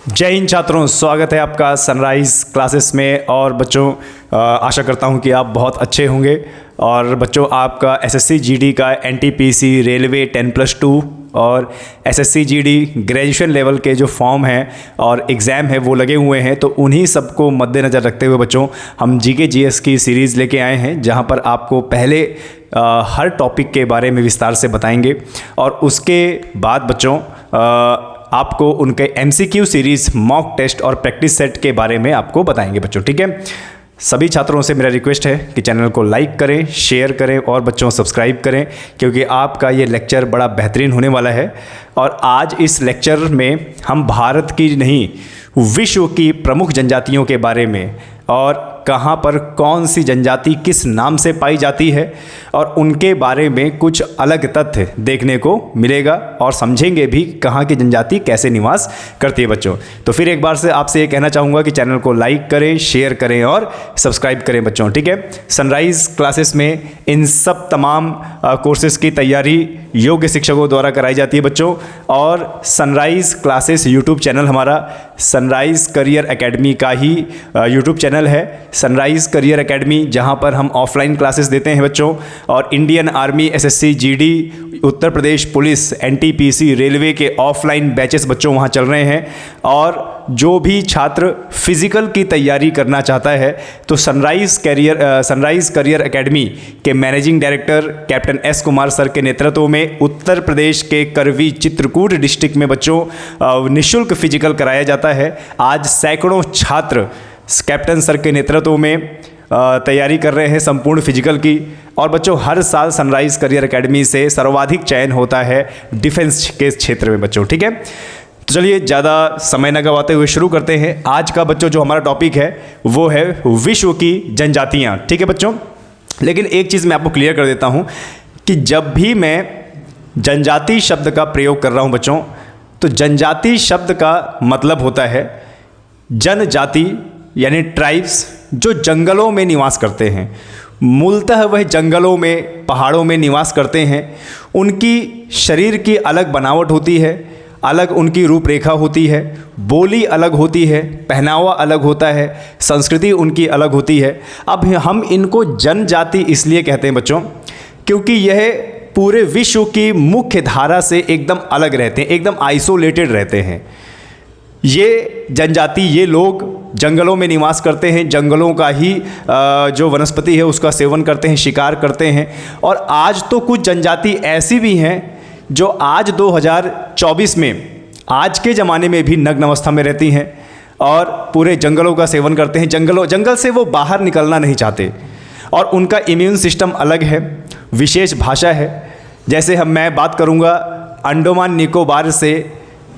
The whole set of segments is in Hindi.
जय हिंद छात्रों, स्वागत है आपका सनराइज़ क्लासेस में। और बच्चों आशा करता हूं कि आप बहुत अच्छे होंगे। और बच्चों आपका एसएससी जीडी का एनटीपीसी रेलवे 10+2 और एसएससी जीडी ग्रेजुएशन लेवल के जो फॉर्म हैं और एग्ज़ाम है वो लगे हुए हैं। तो उन्हीं सबको मद्देनज़र रखते हुए बच्चों हम जीके जीएस की सीरीज़ लेके आए हैं, जहां पर आपको पहले हर टॉपिक के बारे में विस्तार से बताएंगे और उसके बाद बच्चों आपको उनके एमसीक्यू सीरीज़, मॉक टेस्ट और प्रैक्टिस सेट के बारे में आपको बताएंगे बच्चों। ठीक है, सभी छात्रों से मेरा रिक्वेस्ट है कि चैनल को लाइक करें, शेयर करें और बच्चों सब्सक्राइब करें, क्योंकि आपका ये लेक्चर बड़ा बेहतरीन होने वाला है। और आज इस लेक्चर में हम भारत की नहीं, विश्व की प्रमुख जनजातियों के बारे में और कहाँ पर कौन सी जनजाति किस नाम से पाई जाती है और उनके बारे में कुछ अलग तथ्य देखने को मिलेगा और समझेंगे भी कहाँ की जनजाति कैसे निवास करती है बच्चों। तो फिर एक बार से आपसे ये कहना चाहूँगा कि चैनल को लाइक करें, शेयर करें और सब्सक्राइब करें बच्चों। ठीक है, सनराइज़ क्लासेस में इन सब तमाम कोर्सेज़ की तैयारी योग्य शिक्षकों द्वारा कराई जाती है बच्चों। और सनराइज़ क्लासेस यूट्यूब चैनल हमारा सनराइज़ करियर एकेडमी का ही यूट्यूब चैनल है, सनराइज़ करियर एकेडमी, जहां पर हम ऑफलाइन क्लासेस देते हैं बच्चों। और Indian army, SSC GD, Uttar Pradesh police, NTPC, railway के ऑफलाइन बैचेस बच्चों वहां चल रहे हैं। और जो भी छात्र फिजिकल की तैयारी करना चाहता है तो सनराइज़ करियर एकेडमी के managing director captain S Kumar sir के नेतृत्व में उत्तर प्रदेश के करवी चित्रकूट डिस्ट्रिक्ट में बच्चों निःशुल्क फिजिकल कराया जाता है। आज सैकड़ों छात्र कैप्टन सर के नेतृत्व में तैयारी कर रहे हैं संपूर्ण फिजिकल की। और बच्चों हर साल सनराइज़ करियर एकेडमी से सर्वाधिक चयन होता है डिफेंस के क्षेत्र में बच्चों। ठीक है, तो चलिए ज़्यादा समय न गवाते हुए शुरू करते हैं। आज का बच्चों जो हमारा टॉपिक है वो है विश्व की जनजातियाँ। ठीक है बच्चों, लेकिन एक चीज़ मैं आपको क्लियर कर देता हूँ कि जब भी मैं जनजाति शब्द का प्रयोग कर रहा हूँ बच्चों, तो जनजाति शब्द का मतलब होता है जनजाति यानी ट्राइब्स जो जंगलों में निवास करते हैं। मूलतः वह जंगलों में, पहाड़ों में निवास करते हैं। उनकी शरीर की अलग बनावट होती है, अलग उनकी रूपरेखा होती है, बोली अलग होती है, पहनावा अलग होता है, संस्कृति उनकी अलग होती है। अब हम इनको जनजाति इसलिए कहते हैं बच्चों क्योंकि यह पूरे विश्व की मुख्य धारा से एकदम अलग रहते हैं, एकदम आइसोलेटेड रहते हैं। ये जनजाति, ये लोग जंगलों में निवास करते हैं, जंगलों का ही जो वनस्पति है उसका सेवन करते हैं, शिकार करते हैं। और आज तो कुछ जनजाति ऐसी भी हैं जो आज 2024 में, आज के ज़माने में भी नग्न अवस्था में रहती हैं और पूरे जंगलों का सेवन करते हैं। जंगल से वो बाहर निकलना नहीं चाहते और उनका इम्यून सिस्टम अलग है, विशेष भाषा है। जैसे मैं बात करूँगा, अंडमान निकोबार से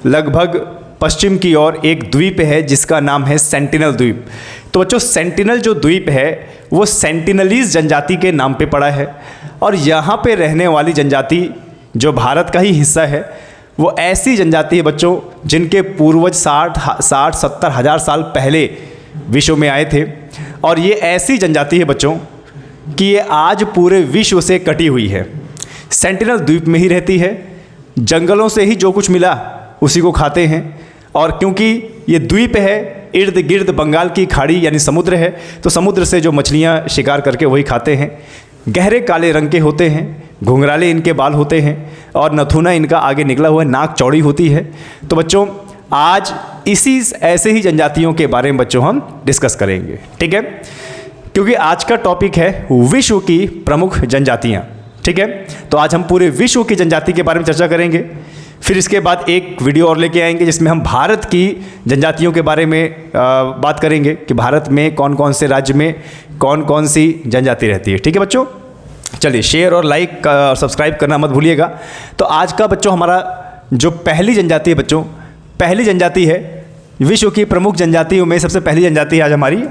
लगभग पश्चिम की ओर एक द्वीप है जिसका नाम है सेंटिनल द्वीप। तो बच्चों सेंटिनल जो द्वीप है वो सेंटिनलीज जनजाति के नाम पे पड़ा है। और यहाँ पे रहने वाली जनजाति जो भारत का ही हिस्सा है वो ऐसी जनजाति है बच्चों जिनके पूर्वज 60-70 हज़ार साल पहले विश्व में आए थे। और ये ऐसी जनजाति है बच्चों कि ये आज पूरे विश्व से कटी हुई है, सेंटिनल द्वीप में ही रहती है, जंगलों से ही जो कुछ मिला उसी को खाते हैं। और क्योंकि ये द्वीप है, इर्द गिर्द बंगाल की खाड़ी यानी समुद्र है, तो समुद्र से जो मछलियाँ शिकार करके वही खाते हैं। गहरे काले रंग के होते हैं, घुंघराले इनके बाल होते हैं और नथुना इनका आगे निकला हुआ, नाक चौड़ी होती है। तो बच्चों आज इसी ऐसे ही जनजातियों के बारे में बच्चों हम डिस्कस करेंगे। ठीक है, क्योंकि आज का टॉपिक है विश्व की प्रमुख जनजातियाँ। ठीक है, तो आज हम पूरे विश्व की जनजाति के बारे में चर्चा करेंगे। फिर इसके बाद एक वीडियो और लेके आएंगे जिसमें हम भारत की जनजातियों के बारे में बात करेंगे कि भारत में कौन कौन से राज्य में कौन कौन सी जनजाति रहती है। ठीक है बच्चों, चलिए शेयर और लाइक और सब्सक्राइब करना मत भूलिएगा। तो आज का बच्चों हमारा जो पहली जनजाति है बच्चों, पहली जनजाति है विश्व की प्रमुख जनजातियों में सबसे पहली जनजाति है आज हमारी,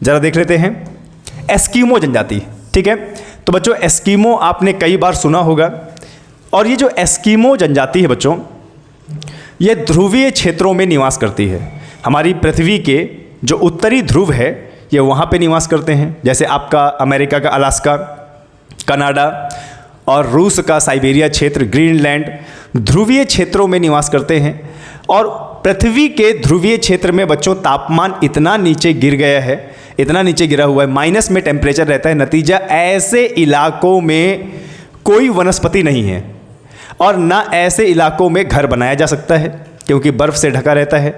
ज़रा देख लेते हैं, एस्किमो जनजाति। ठीक है, तो बच्चों एस्किमो आपने कई बार सुना होगा। और ये जो एस्किमो जनजाति है बच्चों, ये ध्रुवीय क्षेत्रों में निवास करती है। हमारी पृथ्वी के जो उत्तरी ध्रुव है ये वहाँ पे निवास करते हैं, जैसे आपका अमेरिका का अलास्का, कनाडा और रूस का साइबेरिया क्षेत्र, ग्रीनलैंड ध्रुवीय क्षेत्रों में निवास करते हैं। और पृथ्वी के ध्रुवीय क्षेत्र में बच्चों तापमान इतना नीचे गिर गया है, इतना नीचे गिरा हुआ है, माइनस में टेम्परेचर रहता है। नतीजा ऐसे इलाकों में कोई वनस्पति नहीं है और ना ऐसे इलाकों में घर बनाया जा सकता है क्योंकि बर्फ़ से ढका रहता है।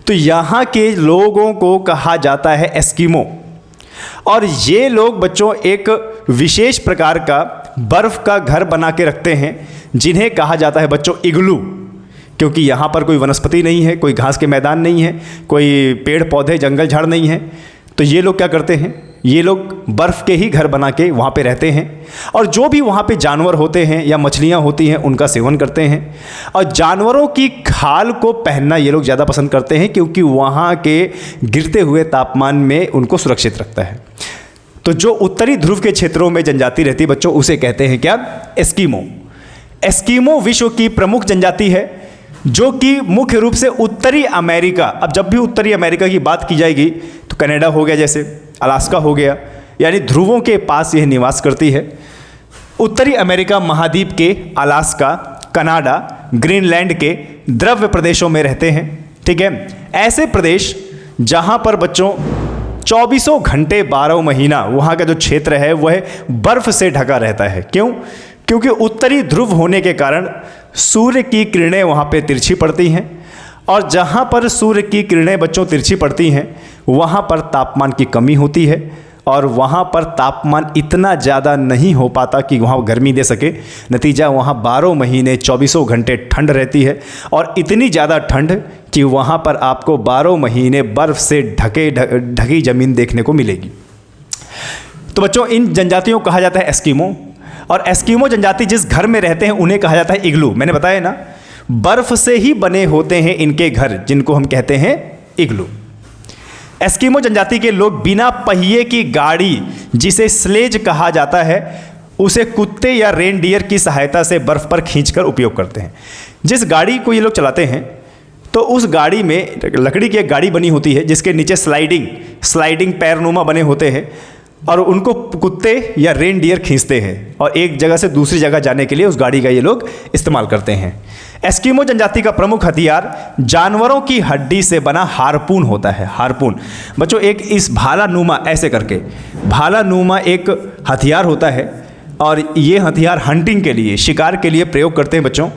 तो यहाँ के लोगों को कहा जाता है एस्किमो। और ये लोग बच्चों एक विशेष प्रकार का बर्फ़ का घर बना के रखते हैं जिन्हें कहा जाता है बच्चों इग्लू, क्योंकि यहाँ पर कोई वनस्पति नहीं है, कोई घास के मैदान नहीं है, कोई पेड़ पौधे जंगल झाड़ नहीं है। तो ये लोग क्या करते हैं, ये लोग बर्फ़ के ही घर बना के वहाँ पे रहते हैं और जो भी वहाँ पे जानवर होते हैं या मछलियाँ होती हैं उनका सेवन करते हैं। और जानवरों की खाल को पहनना ये लोग ज़्यादा पसंद करते हैं क्योंकि वहाँ के गिरते हुए तापमान में उनको सुरक्षित रखता है। तो जो उत्तरी ध्रुव के क्षेत्रों में जनजाति रहती है बच्चों, उसे कहते हैं क्या, एस्किमो। एस्किमो विश्व की प्रमुख जनजाति है जो कि मुख्य रूप से उत्तरी अमेरिका, अब जब भी उत्तरी अमेरिका की बात की जाएगी तो कनाडा हो गया, जैसे अलास्का हो गया, यानी ध्रुवों के पास यह निवास करती है। उत्तरी अमेरिका महाद्वीप के अलास्का, कनाडा, ग्रीनलैंड के द्रव्य प्रदेशों में रहते हैं। ठीक है, ऐसे प्रदेश जहां पर बच्चों 24 घंटे 12 महीना वहां का जो क्षेत्र है वह बर्फ से ढका रहता है। क्यों? क्योंकि उत्तरी ध्रुव होने के कारण सूर्य की किरणें वहाँ पे तिरछी पड़ती हैं और जहाँ पर सूर्य की किरणें बच्चों तिरछी पड़ती हैं वहाँ पर तापमान की कमी होती है और वहाँ पर तापमान इतना ज़्यादा नहीं हो पाता कि वहाँ गर्मी दे सके। नतीजा वहाँ 12 महीने 24 घंटे ठंड रहती है और इतनी ज़्यादा ठंड कि वहाँ पर आपको 12 महीने बर्फ़ से ढकी ज़मीन देखने को मिलेगी। तो बच्चों इन जनजातियों को कहा जाता है एस्किमो। और एस्किमो जनजाति जिस घर में रहते हैं उन्हें कहा जाता है इग्लू। मैंने बताया ना, बर्फ़ से ही बने होते हैं इनके घर जिनको हम कहते हैं इग्लू। एस्किमो जनजाति के लोग बिना पहिए की गाड़ी जिसे स्लेज कहा जाता है उसे कुत्ते या रेनडियर की सहायता से बर्फ़ पर खींचकर उपयोग करते हैं। जिस गाड़ी को ये लोग चलाते हैं तो उस गाड़ी में लकड़ी की एक गाड़ी बनी होती है जिसके नीचे स्लाइडिंग पैरनुमा बने होते हैं और उनको कुत्ते या रेनडियर खींचते हैं और एक जगह से दूसरी जगह जाने के लिए उस गाड़ी का ये लोग इस्तेमाल करते हैं। एस्किमो जनजाति का प्रमुख हथियार जानवरों की हड्डी से बना हारपून होता है। हारपून बच्चों एक इस भालानुमा, ऐसे करके भालानुमा एक हथियार होता है और ये हथियार हंटिंग के लिए, शिकार के लिए प्रयोग करते हैं बच्चों।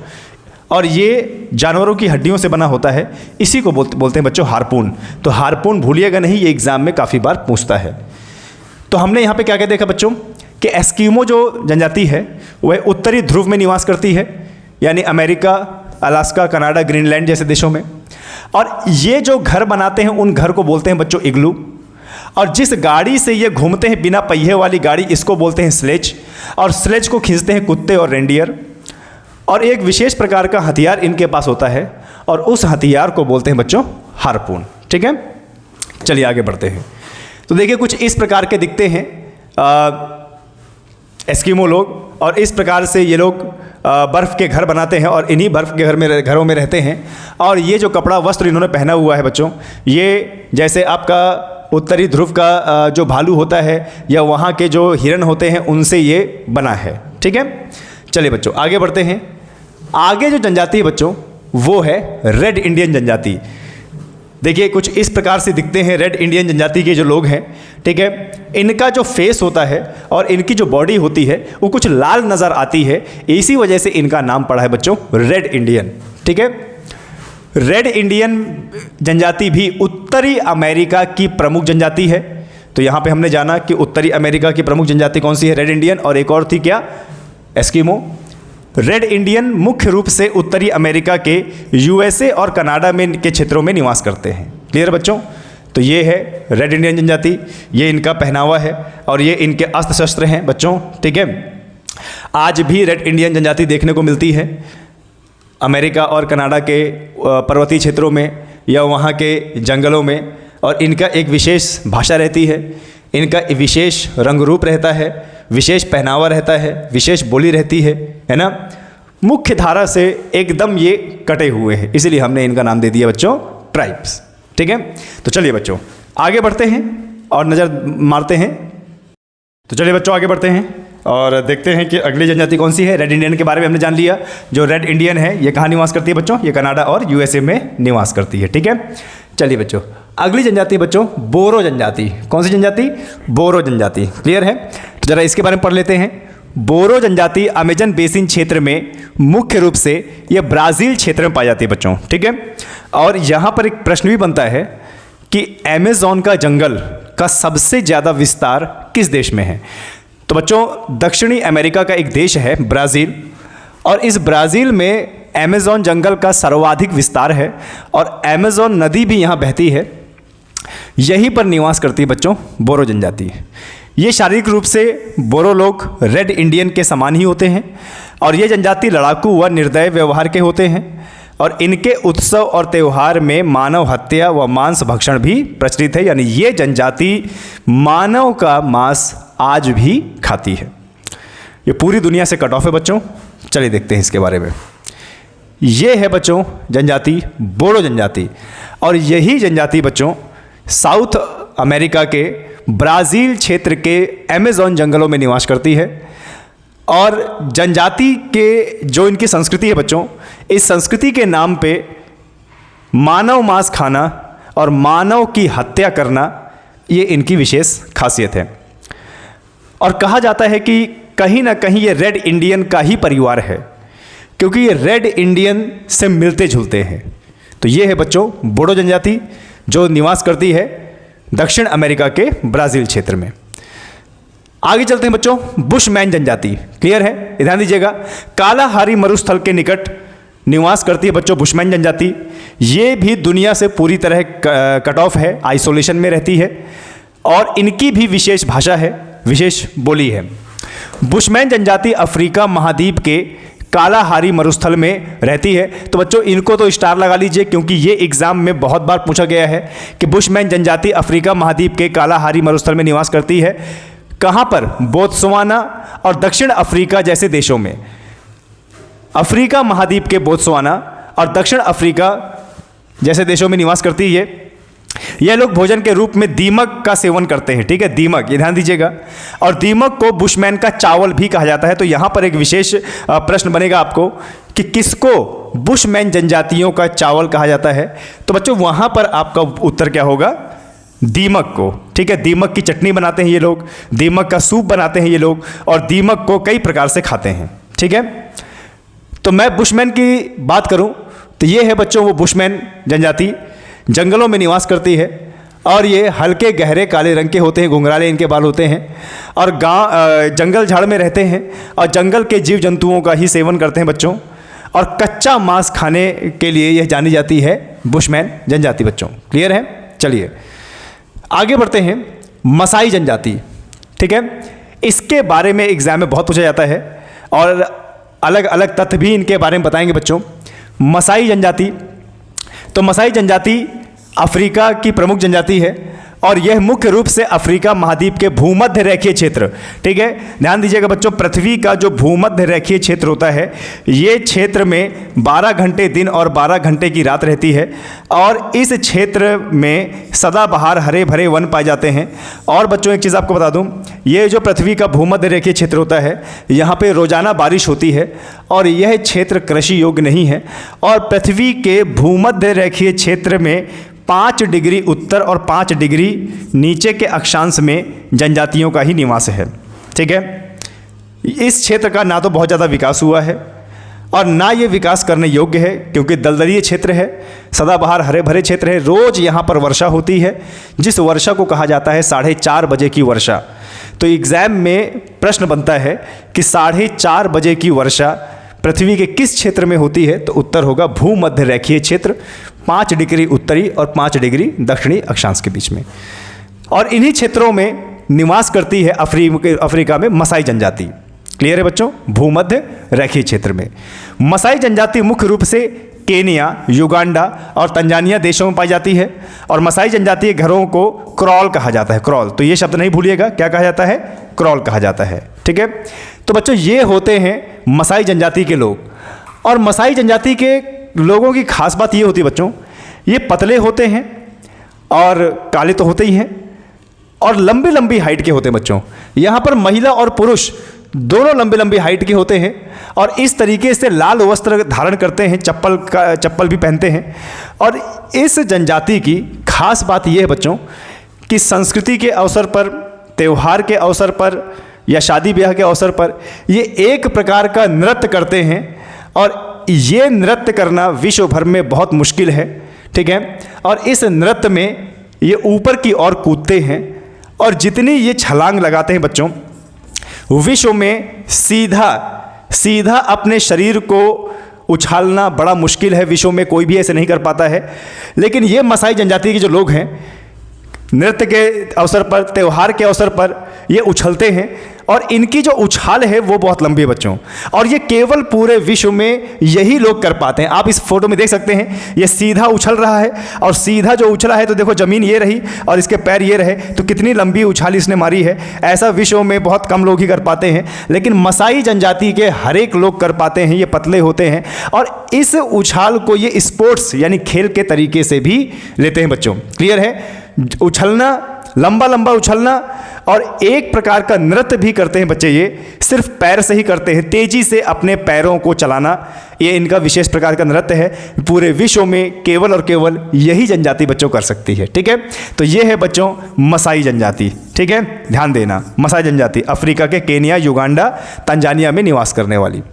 और ये जानवरों की हड्डियों से बना होता है, इसी को बोलते हैं बच्चों हारपून। तो हारपून भूलिएगा नहीं, ये एग्ज़ाम में काफ़ी बार पूछता है। तो हमने यहाँ पे क्या क्या देखा बच्चों कि एस्किमो जो जनजाति है वह उत्तरी ध्रुव में निवास करती है, यानी अमेरिका, अलास्का, कनाडा, ग्रीनलैंड जैसे देशों में। और ये जो घर बनाते हैं उन घर को बोलते हैं बच्चों इग्लू। और जिस गाड़ी से ये घूमते हैं बिना पहिए वाली गाड़ी, इसको बोलते हैं स्लेज। और स्लेज को खींचते हैं कुत्ते और रेनडियर। और एक विशेष प्रकार का हथियार इनके पास होता है और उस हथियार को बोलते हैं बच्चों हारपून। ठीक है, चलिए आगे बढ़ते हैं। तो देखिए कुछ इस प्रकार के दिखते हैं एस्किमो लोग और इस प्रकार से ये लोग बर्फ़ के घर बनाते हैं और इन्हीं बर्फ़ के घरों में रहते हैं। और ये जो कपड़ा वस्त्र इन्होंने पहना हुआ है बच्चों, ये जैसे आपका उत्तरी ध्रुव का जो भालू होता है या वहाँ के जो हिरण होते हैं उनसे ये बना है। ठीक है, चलिए बच्चों आगे बढ़ते हैं। आगे जो जनजाति है बच्चों वो है रेड इंडियन जनजाति। देखिए कुछ इस प्रकार से दिखते हैं रेड इंडियन जनजाति के जो लोग हैं। ठीक है, इनका जो फेस होता है और इनकी जो बॉडी होती है वो कुछ लाल नज़र आती है, इसी वजह से इनका नाम पड़ा है बच्चों रेड इंडियन। ठीक है, रेड इंडियन जनजाति भी उत्तरी अमेरिका की प्रमुख जनजाति है। तो यहाँ पे हमने जाना कि उत्तरी अमेरिका की प्रमुख जनजाति कौन सी है, रेड इंडियन, और एक और थी क्या, एस्किमो। रेड इंडियन मुख्य रूप से उत्तरी अमेरिका के यूएसए और कनाडा में के क्षेत्रों में निवास करते हैं। क्लियर बच्चों? तो ये है रेड इंडियन जनजाति, ये इनका पहनावा है और ये इनके अस्त्र शस्त्र हैं बच्चों। ठीक है, आज भी रेड इंडियन जनजाति देखने को मिलती है अमेरिका और कनाडा के पर्वतीय क्षेत्रों में या वहाँ के जंगलों में। और इनका एक विशेष भाषा रहती है, इनका विशेष रंग रूप रहता है, विशेष पहनावा रहता है, विशेष बोली रहती है ना। मुख्य धारा से एकदम ये कटे हुए हैं, इसीलिए हमने इनका नाम दे दिया बच्चों ट्राइब्स। ठीक है, तो चलिए बच्चों आगे बढ़ते हैं और नज़र मारते हैं। तो चलिए बच्चों आगे बढ़ते हैं। और देखते हैं कि अगली जनजाति कौन सी है। रेड इंडियन के बारे में हमने जान लिया। जो रेड इंडियन है ये कहाँ निवास करती है बच्चों? ये कनाडा और यूएसए में निवास करती है। ठीक है, चलिए बच्चों अगली जनजाति बच्चों बोरो जनजाति। कौन सी जनजाति? बोरो जनजाति। क्लियर है? तो जरा इसके बारे में पढ़ लेते हैं। बोरो जनजाति अमेजन बेसिन क्षेत्र में मुख्य रूप से यह ब्राज़ील क्षेत्र में पाई जाती है बच्चों। ठीक है, और यहाँ पर एक प्रश्न भी बनता है कि अमेज़न का जंगल का सबसे ज़्यादा विस्तार किस देश में है? तो बच्चों दक्षिणी अमेरिका का एक देश है ब्राज़ील, और इस ब्राज़ील में अमेज़न जंगल का सर्वाधिक विस्तार है और अमेज़न नदी भी यहाँ बहती है। यहीं पर निवास करती है बच्चों बोरो जनजाति। ये शारीरिक रूप से बोरो लोग रेड इंडियन के समान ही होते हैं और ये जनजाति लड़ाकू व निर्दय व्यवहार के होते हैं और इनके उत्सव और त्यौहार में मानव हत्या व मांस भक्षण भी प्रचलित है। यानी ये जनजाति मानव का मांस आज भी खाती है। ये पूरी दुनिया से कट ऑफ है बच्चों। चलिए देखते हैं इसके बारे में। ये है बच्चों जनजाति बोरो जनजाति, और यही जनजाति बच्चों साउथ अमेरिका के ब्राज़ील क्षेत्र के अमेज़न जंगलों में निवास करती है। और जनजाति के जो इनकी संस्कृति है बच्चों, इस संस्कृति के नाम पे मानव मांस खाना और मानव की हत्या करना ये इनकी विशेष खासियत है। और कहा जाता है कि कहीं ना कहीं ये रेड इंडियन का ही परिवार है, क्योंकि ये रेड इंडियन से मिलते जुलते हैं। तो ये है बच्चों बोडो जनजाति जो निवास करती है दक्षिण अमेरिका के ब्राज़ील क्षेत्र में। आगे चलते हैं बच्चों बुशमैन जनजाति। क्लियर है? ध्यान दीजिएगा। कालाहारी मरुस्थल के निकट निवास करती है बच्चों बुशमैन जनजाति। ये भी दुनिया से पूरी तरह कट ऑफ है, आइसोलेशन में रहती है और इनकी भी विशेष भाषा है, विशेष बोली है। बुशमैन जनजाति अफ्रीका महाद्वीप के कालाहारी मरुस्थल में रहती है। तो बच्चों इनको तो स्टार लगा लीजिए, क्योंकि ये एग्जाम में बहुत बार पूछा गया है कि बुशमैन जनजाति अफ्रीका महाद्वीप के कालाहारी मरुस्थल में निवास करती है। कहाँ पर? बोत्सवाना और दक्षिण अफ्रीका जैसे देशों में। अफ्रीका महाद्वीप के बोत्सवाना और दक्षिण अफ्रीका जैसे देशों में निवास करती है। यह लोग भोजन के रूप में दीमक का सेवन करते हैं। ठीक है, दीमक, ये ध्यान दीजिएगा। और दीमक को बुशमैन का चावल भी कहा जाता है। तो यहाँ पर एक विशेष प्रश्न बनेगा आपको कि किसको बुशमैन जनजातियों का चावल कहा जाता है? तो बच्चों वहाँ पर आपका उत्तर क्या होगा? दीमक को। ठीक है, दीमक की चटनी बनाते हैं ये लोग, दीमक का सूप बनाते हैं ये लोग, और दीमक को कई प्रकार से खाते हैं। ठीक है, तो मैं बुशमैन की बात करूं तो ये है बच्चों वो बुशमैन जनजाति जंगलों में निवास करती है और ये हल्के गहरे काले रंग के होते हैं, घुंघराले इनके बाल होते हैं और जंगल झाड़ में रहते हैं और जंगल के जीव जंतुओं का ही सेवन करते हैं बच्चों। और कच्चा मांस खाने के लिए यह जानी जाती है बुशमैन जनजाति बच्चों। क्लियर है? चलिए आगे बढ़ते हैं। मसाई जनजाति। ठीक है, इसके बारे में एग्जाम में बहुत पूछा जाता है और अलग अलग तथ्य भी इनके बारे में बताएंगे बच्चों। मसाई जनजाति, तो मसाई जनजाति अफ्रीका की प्रमुख जनजाति है और यह मुख्य रूप से अफ्रीका महाद्वीप के भूमध्य रेखीय क्षेत्र, ठीक है, ध्यान दीजिएगा बच्चों, पृथ्वी का जो भूमध्य रेखीय क्षेत्र होता है ये क्षेत्र में 12 घंटे दिन और 12 घंटे की रात रहती है और इस क्षेत्र में सदाबहार हरे भरे वन पाए जाते हैं। और बच्चों एक चीज़ आपको बता दूं, ये जो पृथ्वी का भूमध्य रेखीय क्षेत्र होता है यहाँ पे रोजाना बारिश होती है और यह क्षेत्र कृषि योग्य नहीं है और पृथ्वी के भूमध्य रेखीय क्षेत्र में 5 डिग्री उत्तर और 5 डिग्री नीचे के अक्षांश में जनजातियों का ही निवास है। ठीक है, इस क्षेत्र का ना तो बहुत ज़्यादा विकास हुआ है और ना ये विकास करने योग्य है क्योंकि दलदलीय क्षेत्र है, सदाबहार हरे भरे क्षेत्र है। रोज़ यहाँ पर वर्षा होती है जिस वर्षा को कहा जाता है 4:30 बजे की वर्षा। तो एग्ज़ाम में प्रश्न बनता है कि 4:30 बजे की वर्षा पृथ्वी के किस क्षेत्र में होती है? तो उत्तर होगा भूमध्य रेखीय क्षेत्र, 5 डिग्री उत्तरी और 5 डिग्री दक्षिणी अक्षांश के बीच में। और इन्हीं क्षेत्रों में निवास करती है अफ्रीका में मसाई जनजाति। क्लियर है बच्चों? भूमध्य रेखीय क्षेत्र में मसाई जनजाति मुख्य रूप से केनिया, युगांडा और तंजानिया देशों में पाई जाती है और मसाई जनजातीय घरों को क्रॉल कहा जाता है। क्रॉल, तो ये शब्द नहीं भूलिएगा, क्या कहा जाता है? क्रॉल कहा जाता है। ठीक है, तो बच्चों ये होते हैं मसाई जनजाति के लोग। और मसाई जनजाति के लोगों की खास बात ये होती है बच्चों, ये पतले होते हैं और काले तो होते ही हैं और लंबी लंबी हाइट के होते हैं बच्चों। यहाँ पर महिला और पुरुष दोनों लंबे लंबी हाइट के होते हैं और इस तरीके से लाल वस्त्र धारण करते हैं, चप्पल भी पहनते हैं। और इस जनजाति की खास बात यह है बच्चों कि संस्कृति के अवसर पर, त्यौहार के अवसर पर या शादी ब्याह के अवसर पर ये एक प्रकार का नृत्य करते हैं और ये नृत्य करना विश्व भर में बहुत मुश्किल है, ठीक है। और इस नृत्य में ये ऊपर की ओर कूदते हैं और जितनी ये छलांग लगाते हैं बच्चों, विश्व में सीधा अपने शरीर को उछालना बड़ा मुश्किल है, विश्व में कोई भी ऐसे नहीं कर पाता है। लेकिन ये मसाई जनजाति के जो लोग हैं, नृत्य के अवसर पर, त्यौहार के अवसर पर ये उछलते हैं और इनकी जो उछाल है वो बहुत लंबी है बच्चों, और ये केवल पूरे विश्व में यही लोग कर पाते हैं। आप इस फोटो में देख सकते हैं, ये सीधा उछल रहा है और सीधा जो उछला है तो देखो ज़मीन ये रही और इसके पैर ये रहे, तो कितनी लंबी उछाल इसने मारी है। ऐसा विश्व में बहुत कम लोग ही कर पाते हैं, लेकिन मसाई जनजाति के हर एक लोग कर पाते हैं। ये पतले होते हैं और इस उछाल को ये स्पोर्ट्स यानी खेल के तरीके से भी लेते हैं बच्चों। क्लियर है? उछलना, लंबा लंबा उछलना और एक प्रकार का नृत्य भी करते हैं बच्चे। ये सिर्फ पैर से ही करते हैं, तेजी से अपने पैरों को चलाना, ये इनका विशेष प्रकार का नृत्य है। पूरे विश्व में केवल और केवल यही जनजाति बच्चों कर सकती है, ठीक है। तो ये है बच्चों मसाई जनजाति, ठीक है, ध्यान देना। मसाई जनजाति अफ्रीका के केनिया, युगांडा, तंजानिया में निवास करने वाली।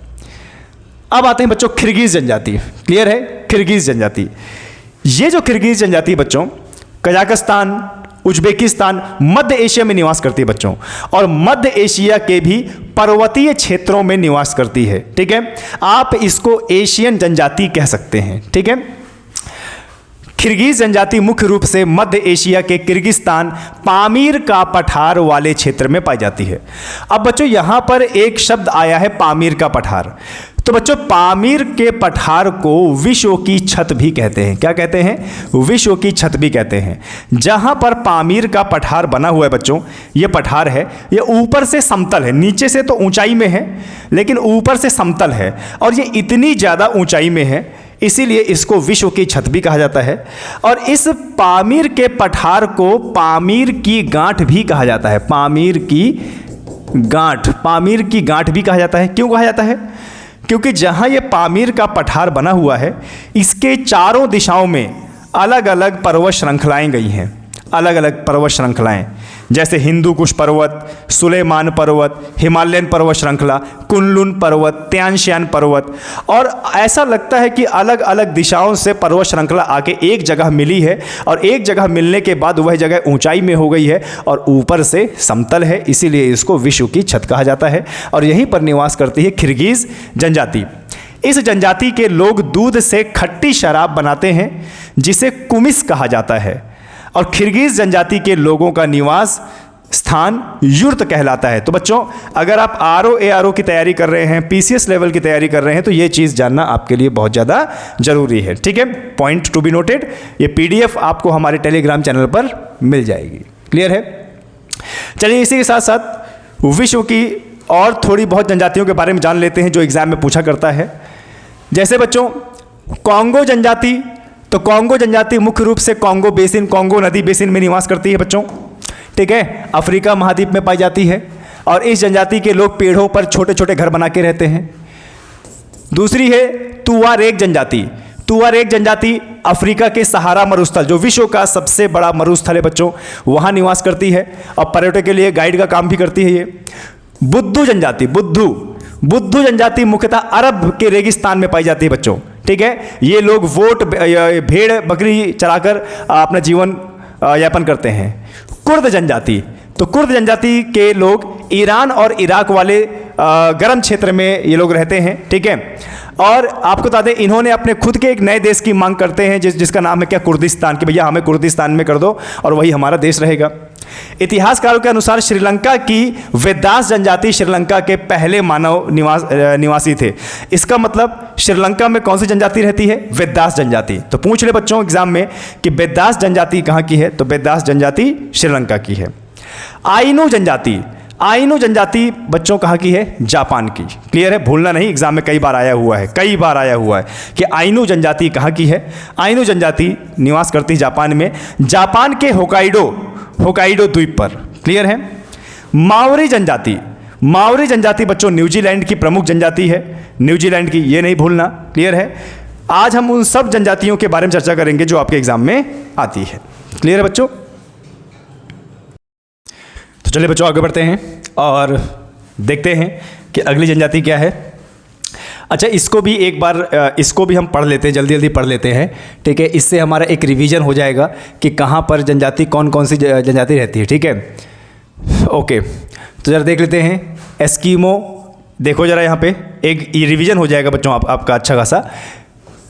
अब आते हैं बच्चों किर्गिज जनजाति। क्लियर है? किर्गिज जनजाति, ये जो किर्गिज जनजाति बच्चों कजाकिस्तान, उज्बेकिस्तान, मध्य एशिया में निवास करती है बच्चों, और मध्य एशिया के भी पर्वतीय क्षेत्रों में निवास करती है, ठीक है। आप इसको एशियन जनजाति कह सकते हैं, ठीक है। किर्गिज जनजाति मुख्य रूप से मध्य एशिया के किर्गिस्तान, पामीर का पठार वाले क्षेत्र में पाई जाती है। अब बच्चों यहाँ पर एक शब्द आया है पामीर का पठार, तो बच्चों पामीर के पठार को विश्व की छत भी कहते हैं। क्या कहते हैं? विश्व की छत भी कहते हैं। जहाँ पर पामीर का पठार बना हुआ है बच्चों, ये पठार है, ये ऊपर से समतल है, नीचे से तो ऊंचाई में है लेकिन ऊपर से समतल है, और ये इतनी ज़्यादा ऊंचाई में है इसीलिए इसको विश्व की छत भी कहा जाता है। और इस पामीर के पठार को पामीर की गांठ भी कहा जाता है। पामीर की गांठ भी कहा जाता है। क्यों कहा जाता है? क्योंकि जहाँ ये पामीर का पठार बना हुआ है, इसके चारों दिशाओं में अलग अलग पर्वत श्रृंखलाएँ गई हैं, अलग अलग पर्वत श्रृंखलाएँ, जैसे हिंदू कुश पर्वत, सुलेमान पर्वत, हिमालयन पर्वत श्रृंखला, कुनलुन पर्वत, त्यानशान पर्वत। और ऐसा लगता है कि अलग अलग दिशाओं से पर्वत श्रृंखला आके एक जगह मिली है, और एक जगह मिलने के बाद वह जगह ऊंचाई में हो गई है और ऊपर से समतल है, इसीलिए इसको विश्व की छत कहा जाता है। और यहीं पर निवास करती है किर्गिज जनजाति। इस जनजाति के लोग दूध से खट्टी शराब बनाते हैं जिसे कुमिस कहा जाता है, और किर्गिज जनजाति के लोगों का निवास स्थान युर्त कहलाता है। तो बच्चों अगर आप ARO की तैयारी कर रहे हैं, PCS लेवल की तैयारी कर रहे हैं, तो ये चीज़ जानना आपके लिए बहुत ज़्यादा ज़रूरी है, ठीक है। Point to be noted. ये PDF आपको हमारे टेलीग्राम चैनल पर मिल जाएगी। क्लियर है? चलिए इसी के साथ साथ विश्व की और थोड़ी बहुत जनजातियों के बारे में जान लेते हैं जो एग्ज़ाम में पूछा करता है। जैसे बच्चों कॉन्गो जनजाति, तो कॉन्गो जनजाति मुख्य रूप से कॉन्गो बेसिन, कॉन्गो नदी बेसिन में निवास करती है बच्चों, ठीक है, अफ्रीका महाद्वीप में पाई जाती है। और इस जनजाति के लोग पेड़ों पर छोटे छोटे घर बना के रहते हैं। दूसरी है तुआरेग जनजाति। तुआरेग जनजाति अफ्रीका के सहारा मरुस्थल, जो विश्व का सबसे बड़ा मरुस्थल है बच्चों, वहाँ निवास करती है और पर्यटक के लिए गाइड का काम भी करती है। ये बुद्धू जनजाति, बुद्धू जनजाति मुख्यतः अरब के रेगिस्तान में पाई जाती है बच्चों, ठीक है। ये लोग भेड़ बकरी चराकर अपना जीवन यापन करते हैं। कुर्द जनजाति, तो कुर्द जनजाति के लोग ईरान और इराक वाले गर्म क्षेत्र में ये लोग रहते हैं, ठीक है। और आपको बता दें इन्होंने अपने खुद के एक नए देश की मांग करते हैं जिसका नाम है क्या? कुर्दिस्तान, कि भैया हमें कुर्दिस्तान में कर दो और वही हमारा देश रहेगा। इतिहासकारों के अनुसार श्रीलंका की वेदास जनजाति श्रीलंका के पहले मानव निवासी थे। इसका मतलब श्रीलंका में कौन सी जनजाति रहती है? वेदास जनजाति। तो पूछ ले बच्चों एग्जाम में कि वेदास जनजाति कहाँ की है, तो वेदास जनजाति श्रीलंका की है। आइनू जनजाति, आइनू जनजाति बच्चों कहाँ की है? जापान की। क्लियर है? भूलना नहीं, एग्जाम में कई बार आया हुआ है कि आइनू जनजाति कहाँ की है। आइनू जनजाति निवास करती है जापान में, जापान के होकाइडो द्वीप पर। क्लियर है? माओरी जनजाति, माओरी जनजाति बच्चों न्यूजीलैंड की प्रमुख जनजाति है, न्यूजीलैंड की, ये नहीं भूलना, क्लियर है। आज हम उन सब जनजातियों के बारे में चर्चा करेंगे जो आपके एग्जाम में आती है, क्लियर है बच्चों। तो चलिए बच्चों आगे बढ़ते हैं और देखते हैं कि अगली जनजाति क्या है। अच्छा, इसको भी एक बार इसको भी हम पढ़ लेते हैं, जल्दी जल्दी पढ़ लेते हैं, ठीक है। इससे हमारा एक रिवीजन हो जाएगा कि कहाँ पर जनजाति, कौन कौन सी जनजाति रहती है, ठीक है। ओके, तो ज़रा देख लेते हैं। एस्कीमो, देखो ज़रा यहाँ पे एक ये रिवीजन हो जाएगा बच्चों आपका अच्छा खासा।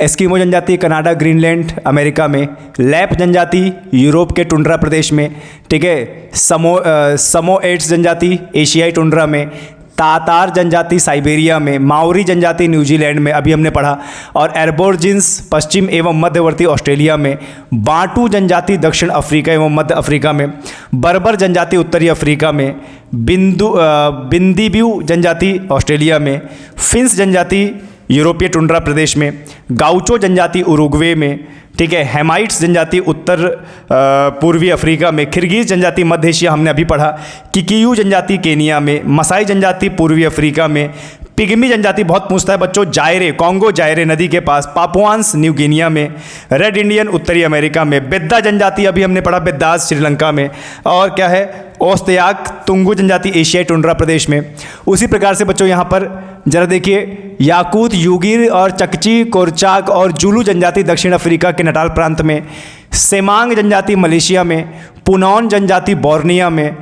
एस्कीमो जनजाति कनाडा, ग्रीनलैंड, अमेरिका में। लैप जनजाति यूरोप के टुंड्रा प्रदेश में, ठीक है। समोएड्स जनजाति एशियाई टुंड्रा में। तातार जनजाति साइबेरिया में। माओरी जनजाति न्यूजीलैंड में, अभी हमने पढ़ा। और एर्बोर्जिन्स पश्चिम एवं मध्यवर्ती ऑस्ट्रेलिया में। बांटू जनजाति दक्षिण अफ्रीका एवं मध्य अफ्रीका में। बर्बर जनजाति उत्तरी अफ्रीका में। बिंदीब्यू जनजाति ऑस्ट्रेलिया में। फिंस जनजाति यूरोपीय टुंड्रा प्रदेश में। गाउचो जनजाति उरुग्वे में, ठीक है। हेमाइट्स जनजाति उत्तर पूर्वी अफ्रीका में। किर्गिज जनजाति मध्य एशिया, हमने अभी पढ़ा। किकियू जनजाति केनिया में। मसाई जनजाति पूर्वी अफ्रीका में। पिग्मी जनजाति बहुत पूछता है बच्चों, जायरे, कॉन्गो जायरे नदी के पास, पापुआंस न्यू गिनिया में। रेड इंडियन उत्तरी अमेरिका में। बेद्दा जनजाति अभी हमने पढ़ा, बेद्दास श्रीलंका में। और क्या है, ओस्तेयाक तुंगू जनजाति एशियाई टुंड्रा प्रदेश में। उसी प्रकार से बच्चों यहाँ पर जरा देखिए, याकूत, यूगिर और चकची, कोरचाक और जुलू जनजाति दक्षिण अफ्रीका के नटाल प्रांत में। सेमांग जनजाति मलेशिया में। पुनौन जनजाति बोर्निया में।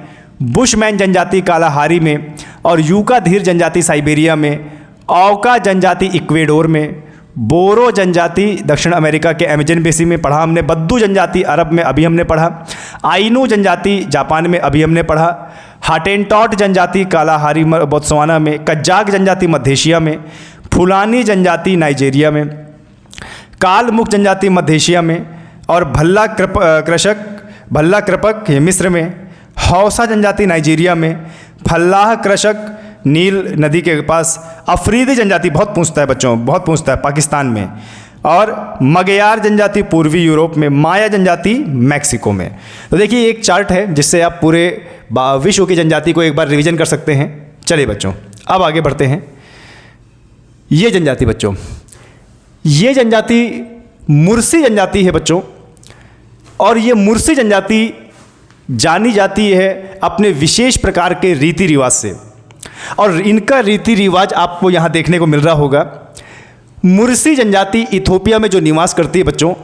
बुशमैन जनजाति कालाहारी में। और यूका धीर जनजाति साइबेरिया में। औका जनजाति इक्वेडोर में। बोरो जनजाति दक्षिण अमेरिका के अमेजन बेसिन में पढ़ा हमने। बद्दू जनजाति अरब में अभी हमने पढ़ा। आइनू जनजाति जापान में अभी हमने पढ़ा। हाटेनटॉट जनजाति कालाहारी बोत्सवाना में। कज्जाक जनजाति मध्य एशिया में। फुलानी जनजाति नाइजीरिया में। कालमुख जनजाति मध्य एशिया में। और भल्ला कृपक मिस्र में। हौसा जनजाति नाइजीरिया में। फल्लाह कृषक नील नदी के पास। अफरीदी जनजाति बहुत पूछता है बच्चों, बहुत पूछता है, पाकिस्तान में। और मगयार जनजाति पूर्वी यूरोप में। माया जनजाति मैक्सिको में। तो देखिए एक चार्ट है जिससे आप पूरे विश्व की जनजाति को एक बार रिवीजन कर सकते हैं। चलिए बच्चों अब आगे बढ़ते हैं। ये जनजाति बच्चों, ये जनजाति मुर्सी जनजाति है बच्चों। और ये मुर्सी जनजाति जानी जाती है अपने विशेष प्रकार के रीति रिवाज से। और इनका रीति रिवाज आपको यहाँ देखने को मिल रहा होगा। मुर्सी जनजाति इथोपिया में जो निवास करती है बच्चों,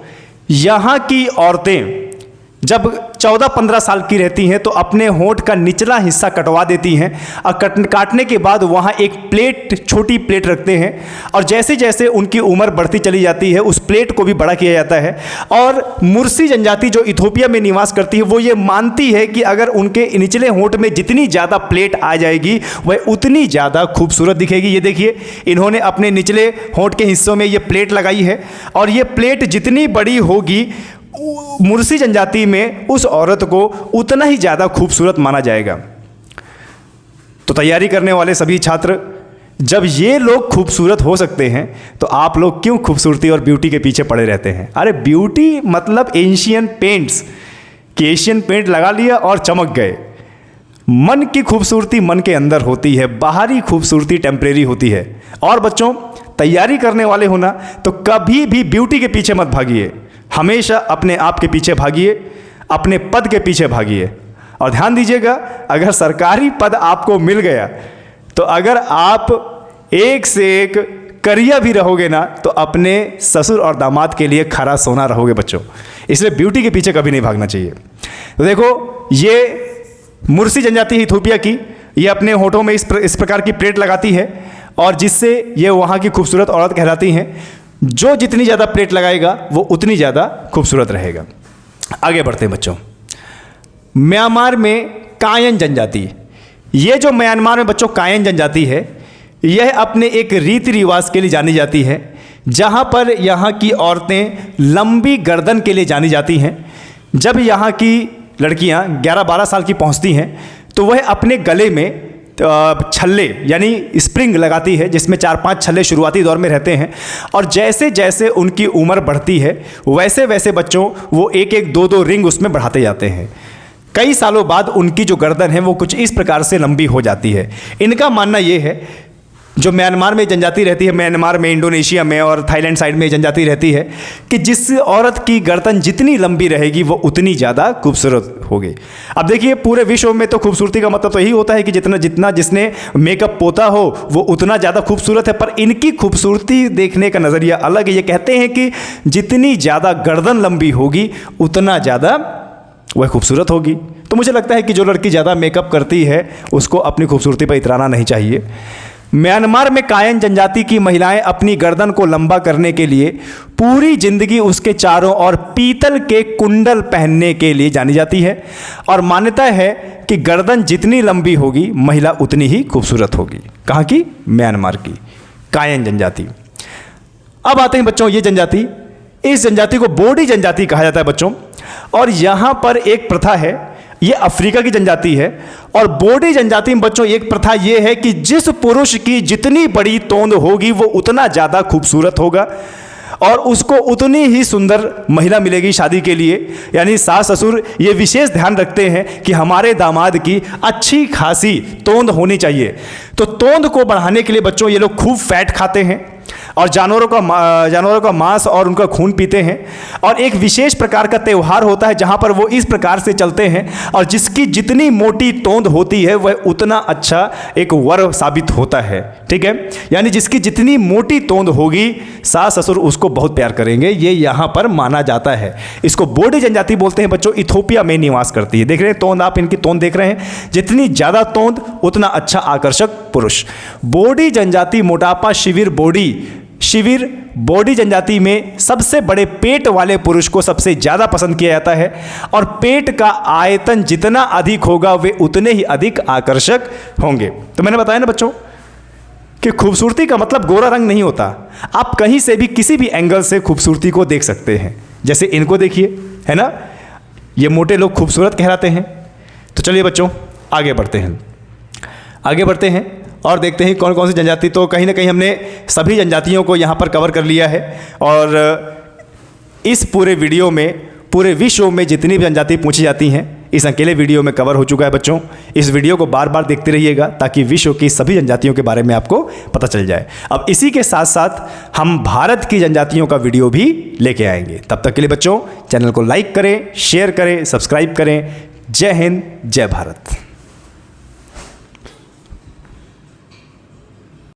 यहाँ की औरतें जब 14-15 साल की रहती हैं तो अपने होंठ का निचला हिस्सा कटवा देती हैं और काटने के बाद वहाँ एक प्लेट, छोटी प्लेट रखते हैं। और जैसे जैसे उनकी उम्र बढ़ती चली जाती है उस प्लेट को भी बड़ा किया जाता है। और मुर्सी जनजाति जो इथोपिया में निवास करती है वो ये मानती है कि अगर उनके निचले होंठ में जितनी ज़्यादा प्लेट आ जाएगी वह उतनी ज़्यादा खूबसूरत दिखेगी। ये देखिए इन्होंने अपने निचले होंठ के हिस्सों में ये प्लेट लगाई है और ये प्लेट जितनी बड़ी होगी मुर्सी जनजाति में उस औरत को उतना ही ज़्यादा खूबसूरत माना जाएगा। तो तैयारी करने वाले सभी छात्र, जब ये लोग खूबसूरत हो सकते हैं तो आप लोग क्यों खूबसूरती और ब्यूटी के पीछे पड़े रहते हैं? अरे ब्यूटी मतलब एशियन पेंट्स, कि एशियन पेंट लगा लिया और चमक गए। मन की खूबसूरती मन के अंदर होती है, बाहरी खूबसूरती टेम्परेरी होती है। और बच्चों तैयारी करने वाले होना तो कभी भी ब्यूटी के पीछे मत भागिए, हमेशा अपने आप के पीछे भागिए, अपने पद के पीछे भागिए। और ध्यान दीजिएगा, अगर सरकारी पद आपको मिल गया तो अगर आप एक से एक करिया भी रहोगे ना तो अपने ससुर और दामाद के लिए खरा सोना रहोगे बच्चों। इसलिए ब्यूटी के पीछे कभी नहीं भागना चाहिए। तो देखो ये मुर्सी जनजाति है इथोपिया की, ये अपने होठों में इस प्रकार की प्लेट लगाती है और जिससे ये वहाँ की खूबसूरत औरत कहलाती हैं। जो जितनी ज़्यादा प्लेट लगाएगा वो उतनी ज़्यादा खूबसूरत रहेगा। आगे बढ़ते हैं बच्चों। म्यांमार में कायन जनजाति, ये जो म्यांमार में बच्चों कायन जनजाति है यह अपने एक रीति रिवाज के लिए जानी जाती है, जहाँ पर यहाँ की औरतें लंबी गर्दन के लिए जानी जाती हैं। जब यहाँ की लड़कियाँ 11-12 साल की पहुँचती हैं तो वह अपने गले में छल्ले यानी स्प्रिंग लगाती है, जिसमें 4-5 छल्ले शुरुआती दौर में रहते हैं। और जैसे जैसे उनकी उम्र बढ़ती है वैसे वैसे बच्चों वो 1-1, 2-2 रिंग उसमें बढ़ाते जाते हैं। कई सालों बाद उनकी जो गर्दन है वो कुछ इस प्रकार से लंबी हो जाती है। इनका मानना ये है, जो म्यांमार में जनजाति रहती है, म्यांमार में, इंडोनेशिया में और थाईलैंड साइड में जनजाति रहती है, कि जिस औरत की गर्दन जितनी लंबी रहेगी वो उतनी ज़्यादा खूबसूरत होगी। अब देखिए, पूरे विश्व में तो खूबसूरती का मतलब तो यही होता है कि जितना जिसने मेकअप पोता हो वो उतना ज़्यादा खूबसूरत है, पर इनकी खूबसूरती देखने का नज़रिया अलग है। ये कहते हैं कि जितनी ज़्यादा गर्दन लंबी होगी उतना ज़्यादा वह खूबसूरत होगी। तो मुझे लगता है कि जो लड़की ज़्यादा मेकअप करती है उसको अपनी खूबसूरती पर इतराना नहीं चाहिए। म्यांमार में कायन जनजाति की महिलाएं अपनी गर्दन को लंबा करने के लिए पूरी जिंदगी उसके चारों ओर पीतल के कुंडल पहनने के लिए जानी जाती है, और मान्यता है कि गर्दन जितनी लंबी होगी महिला उतनी ही खूबसूरत होगी। कहाँ की? म्यांमार की कायन जनजाति। अब आते हैं बच्चों ये जनजाति, इस जनजाति को बोडी जनजाति कहा जाता है बच्चों। और यहाँ पर एक प्रथा है, ये अफ्रीका की जनजाति है, और बोडी जनजाति में बच्चों एक प्रथा ये है कि जिस पुरुष की जितनी बड़ी तोंद होगी वो उतना ज़्यादा खूबसूरत होगा और उसको उतनी ही सुंदर महिला मिलेगी शादी के लिए। यानी सास ससुर ये विशेष ध्यान रखते हैं कि हमारे दामाद की अच्छी खासी तोंद होनी चाहिए। तो तोंद को बढ़ाने के लिए बच्चों ये लोग खूब फैट खाते हैं और जानवरों का मांस और उनका खून पीते हैं। और एक विशेष प्रकार का त्यौहार होता है जहाँ पर वो इस प्रकार से चलते हैं, और जिसकी जितनी मोटी तोंद होती है वह उतना अच्छा एक वर साबित होता है। ठीक है, यानी जिसकी जितनी मोटी तोंद होगी सास ससुर उसको बहुत प्यार करेंगे, ये यहाँ पर माना जाता है। इसको बोडी जनजाति बोलते हैं बच्चों, इथोपिया में निवास करती है। देख रहे हैं तोंद, आप इनकी तोंद देख रहे हैं, जितनी ज़्यादा तोंद उतना अच्छा आकर्षक पुरुष। बोडी जनजाति मोटापा शिविर बोडी जनजाति में सबसे बड़े पेट वाले पुरुष को सबसे ज़्यादा पसंद किया जाता है, और पेट का आयतन जितना अधिक होगा वे उतने ही अधिक आकर्षक होंगे। तो मैंने बताया ना बच्चों कि खूबसूरती का मतलब गोरा रंग नहीं होता, आप कहीं से भी किसी भी एंगल से खूबसूरती को देख सकते हैं। जैसे इनको देखिए, है ना, ये मोटे लोग खूबसूरत कहलाते हैं। तो चलिए बच्चों आगे बढ़ते हैं और देखते हैं कौन कौन सी जनजाति। तो कहीं ना कहीं हमने सभी जनजातियों को यहाँ पर कवर कर लिया है, और इस पूरे वीडियो में पूरे विश्व में जितनी भी जनजाति पूछी जाती हैं इस अकेले वीडियो में कवर हो चुका है बच्चों। इस वीडियो को बार बार देखते रहिएगा ताकि विश्व की सभी जनजातियों के बारे में आपको पता चल जाए। अब इसी के साथ साथ हम भारत की जनजातियों का वीडियो भी लेके आएंगे। तब तक के लिए बच्चों चैनल को लाइक करें, शेयर करें, सब्सक्राइब करें। जय हिंद, जय भारत।